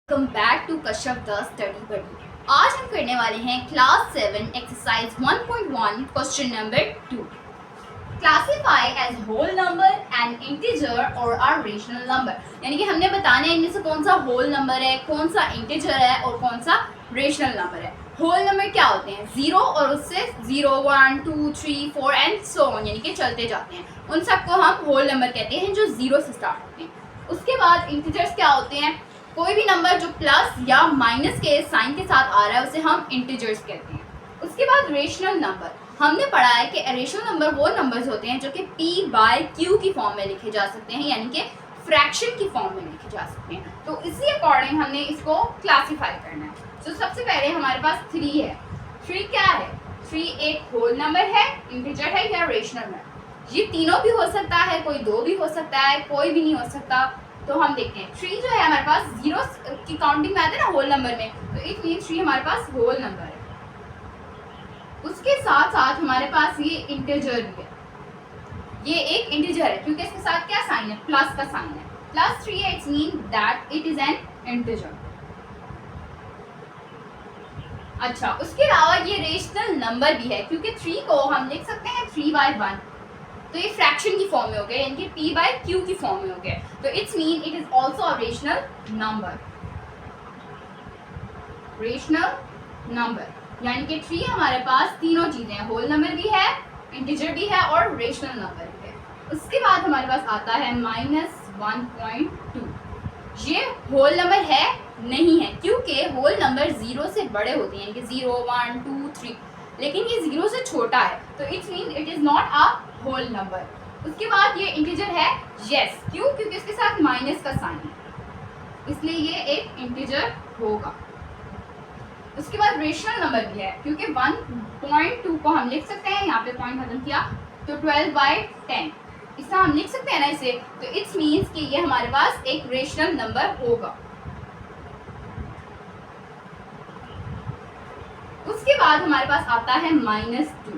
Welcome back to Kashyap the study buddy. आज हम करने वाले हैं class 7 exercise 1.1 question number 2। Classify as whole number and integer और आर रेशनल नंबर, यानी कि हमने बताना है इनमें से कौन सा होल नंबर है, कौन सा इंटीजर है और कौन सा रेशनल नंबर है। होल नंबर क्या होते हैं? 0 और उससे 0, 1, 2, 3, 4 एंड सो ऑन, यानी कि चलते जाते हैं। उन सबको हम होल नंबर कहते हैं जो 0 से स्टार्ट होते हैं। उसके बाद इंटीजर्स क्या होते हैं? कोई भी नंबर जो प्लस या माइनस के साइन के साथ आ रहा है उसे हम इंटीजर्स कहते हैं। उसके बाद रेशनल नंबर, हमने पढ़ा है कि रेशनल नंबर वो नंबर्स होते हैं जो कि p/q की फॉर्म में लिखे जा सकते हैं, यानी कि फ्रैक्शन की फॉर्म में लिखे जा सकते हैं। तो इसी अकॉर्डिंग हमने इसको क्लासीफाई करना है। तो सबसे पहले हमारे पास 3 है। 3 क्या है? 3 एक होल नंबर है, इंटीजर है या रेशनल है। ये तीनों भी हो सकता है, कोई दो भी हो सकता है, कोई भी नहीं हो सकता। तो हम देखते हैं 3 जो है हमारे पास 0 की काउंटिंग में आते हैं ना होल नंबर में, तो इट मीन 3 हमारे पास होल नंबर है। उसके साथ साथ हमारे पास ये इंटीजर भी है। ये एक इंटीजर है क्योंकि इसके साथ क्या साइन है? प्लस का साइन है। +3 it's mean that it is an integer. अच्छा, उसके अलावा ये रेशनल नंबर भी है क्योंकि 3 को हम लिख सकते हैं 3/1, तो ये फ्रैक्शन की फॉर्म में हो गया, यानी कि p/q की फॉर्म में हो गया। तो it's mean it is also a rational number. Rational number यानी कि 3 हमारे पास तीनों चीजें हैं, होल नंबर भी है, इंटीजर भी है और रेशनल नंबर भी है। उसके बाद हमारे पास आता है -1.2। ये होल नंबर है नहीं है क्योंकि होल नंबर 0 से बड़े होते हैं, यानी कि 0, 1, 2, 3, लेकिन ये 0 से छोटा है, तो it's mean it is not a whole number. उसके बाद ये इंटीजर है, यस, क्यों? क्योंकि इसके साथ माइनस का साइन है, इसलिए ये एक इंटीजर होगा। उसके बाद रेशनल नंबर भी है क्योंकि 1.2 को हम लिख सकते हैं, यहाँ पे पॉइंट खत्म किया, तो 12/10 इस तरह हम लिख सकते हैं ना इसे, तो इट्स मीन्स कि ये हमारे पास एक रेशनल नंबर होगा। उसके बाद हमारे पास आता है -2।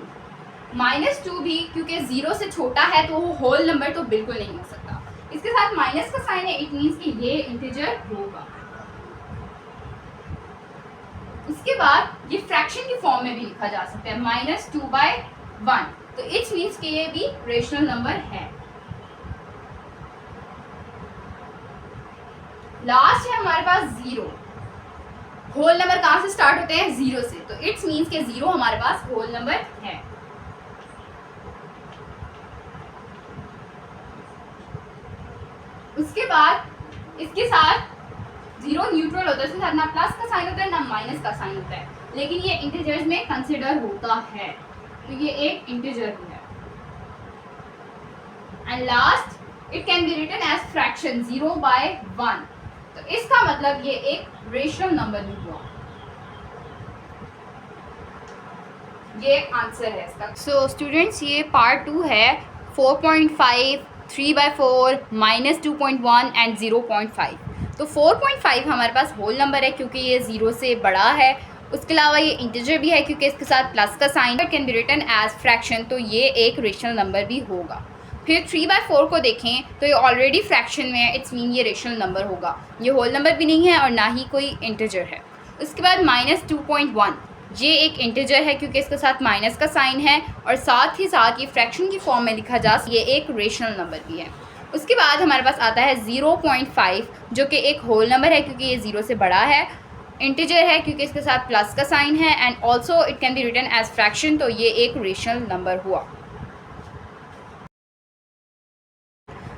-2 भी क्योंकि 0 से छोटा है तो वो होल नंबर तो बिल्कुल नहीं हो सकता। इसके साथ माइनस का साइन है, इट मीन्स कि ये इंटीजर होगा। उसके बाद ये फ्रैक्शन की फॉर्म में भी लिखा जा सकता है, -2/1, तो इट्स मीन्स कि ये भी रेशनल नंबर है। लास्ट है हमारे पास 0। होल नंबर कहां से स्टार्ट होते हैं? 0 से, तो इट्स मीन्स कि 0 हमारे पास होल नंबर है। उसके बाद इसके साथ 0 न्यूट्रल होता है, इसके साथ ना प्लस का साइन होता है ना माइनस का साइन होता है, लेकिन ये इंटीजर्स में कंसिडर होता है, तो ये एक इंटीजर है। And last it can be written as fraction 0/1, तो इसका मतलब ये एक रेशनल नंबर भी हुआ। ये आंसर है इसका। सो स्टूडेंट्स, ये पार्ट 2 है 4.5, 3/4, -2.1 एंड 0.5। तो 4.5 हमारे पास होल नंबर है क्योंकि ये 0 से बड़ा है। उसके अलावा ये इंटीजर भी है क्योंकि इसके साथ प्लस का sign can be written as fraction, तो ये एक रेशनल नंबर भी होगा। फिर 3/4 को देखें तो ये ऑलरेडी फ्रैक्शन में है, इट्स मीन ये रेशनल नंबर होगा। ये होल नंबर भी नहीं है और ना ही कोई इंटीजर है। उसके बाद -2.1, ये एक इंटीजर है क्योंकि इसके साथ माइनस का साइन है और साथ ही साथ ये फ्रैक्शन की फॉर्म में लिखा जा, ये एक रेशनल नंबर भी है। उसके बाद हमारे पास आता है 0.5, जो कि एक होल नंबर है क्योंकि ये 0 से बड़ा है, इंटीजर है क्योंकि इसके साथ प्लस का साइन है, and also it can be written as fraction, तो ये एक रेशनल नंबर हुआ।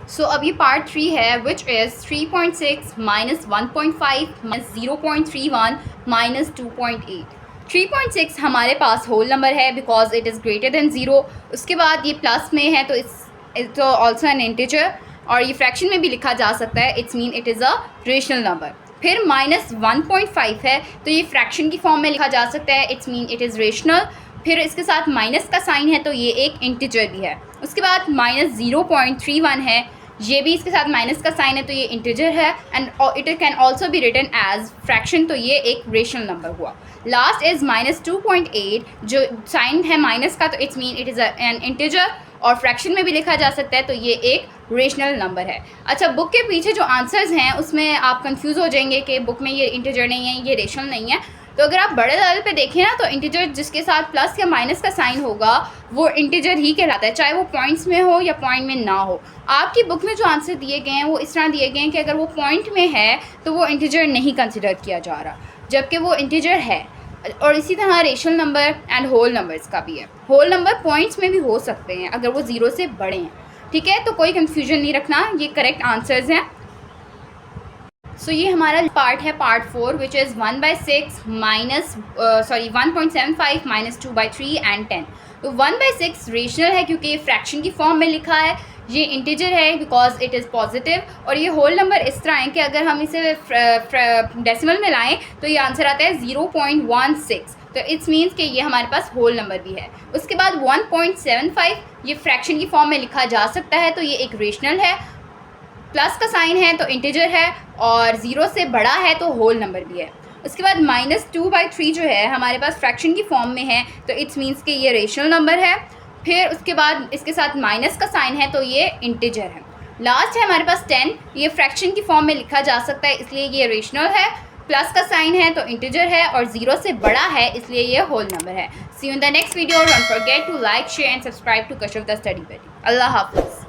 सो अब ये पार्ट 3 है, विच इज़ 3.6 -1.5 -0.31 -2.8। 3.6 हमारे पास होल नंबर है because it is greater than 0। उसके बाद ये प्लस में है तो इट्स ऑल्सो एन इंटीजर, और ये फ्रैक्शन में भी लिखा जा सकता है, it's mean it is a rational number. फिर -1.5 है तो ये फ्रैक्शन की फॉर्म में लिखा जा सकता है, it's mean it is rational. फिर इसके साथ माइनस का साइन है तो ये एक इंटीजर भी है। उसके बाद -0.31 है, ये भी इसके साथ माइनस का साइन है तो ये इंटीजर है, and it can also be written as fraction, तो ये एक रेशनल नंबर हुआ। लास्ट इज -2.8, जो साइन है माइनस का, तो it's mean it is an integer और फ्रैक्शन में भी लिखा जा सकता है, तो ये एक रेशनल नंबर है। अच्छा, बुक के पीछे जो आंसर्स हैं उसमें आप कंफ्यूज हो जाएंगे कि बुक में ये इंटीजर नहीं है, ये रेशनल नहीं है। तो अगर आप बड़े लेवल पे देखें ना, तो इंटीजर जिसके साथ प्लस या माइनस का साइन होगा वो इंटीजर ही कहलाता है, चाहे वो पॉइंट्स में हो या पॉइंट में ना हो। आपकी बुक में जो आंसर दिए गए हैं वो इस तरह दिए गए हैं कि अगर वो पॉइंट में है तो वो इंटीजर नहीं कंसिडर किया जा रहा, जबकि वो इंटीजर है। और इसी तरह rational number and whole numbers का भी है। होल नंबर पॉइंट्स में भी हो सकते हैं अगर वो 0 से बड़े हैं, ठीक है। तो कोई कंफ्यूजन नहीं रखना, ये करेक्ट आंसर्स हैं। सो ये हमारा पार्ट है, part 4, which is 1/6 minus 1.75 minus 2/3 and 10। तो 1/6 रेशनल है क्योंकि ये फ्रैक्शन की फॉर्म में लिखा है, ये इंटीजर है बिकॉज इट इज़ पॉजिटिव, और ये होल नंबर इस तरह है कि अगर हम इसे डेसिमल में लाएं तो ये आंसर आता है 0.16। तो इट्स मीन्स कि ये हमारे पास होल नंबर भी है। उसके बाद 1.75 ये फ्रैक्शन की फॉर्म में लिखा जा सकता है, तो ये एक रेशनल है, प्लस का साइन है तो इंटीजर है, और 0 से बड़ा है तो होल नंबर भी है। उसके बाद -2/3 जो है हमारे पास फ्रैक्शन की फॉर्म में है, तो इट्स मीन्स कि ये रेशनल नंबर है। फिर उसके बाद इसके साथ माइनस का साइन है तो ये इंटीजर है। लास्ट है हमारे पास 10, ये फ्रैक्शन की फॉर्म में लिखा जा सकता है इसलिए ये रेशनल है, प्लस का साइन है तो इंटीजर है, और 0 से बड़ा है इसलिए ये होल नंबर है। See you in the next video. Don't forget to like, share and subscribe to Kashaf the study buddy. अल्लाह हाफिज़।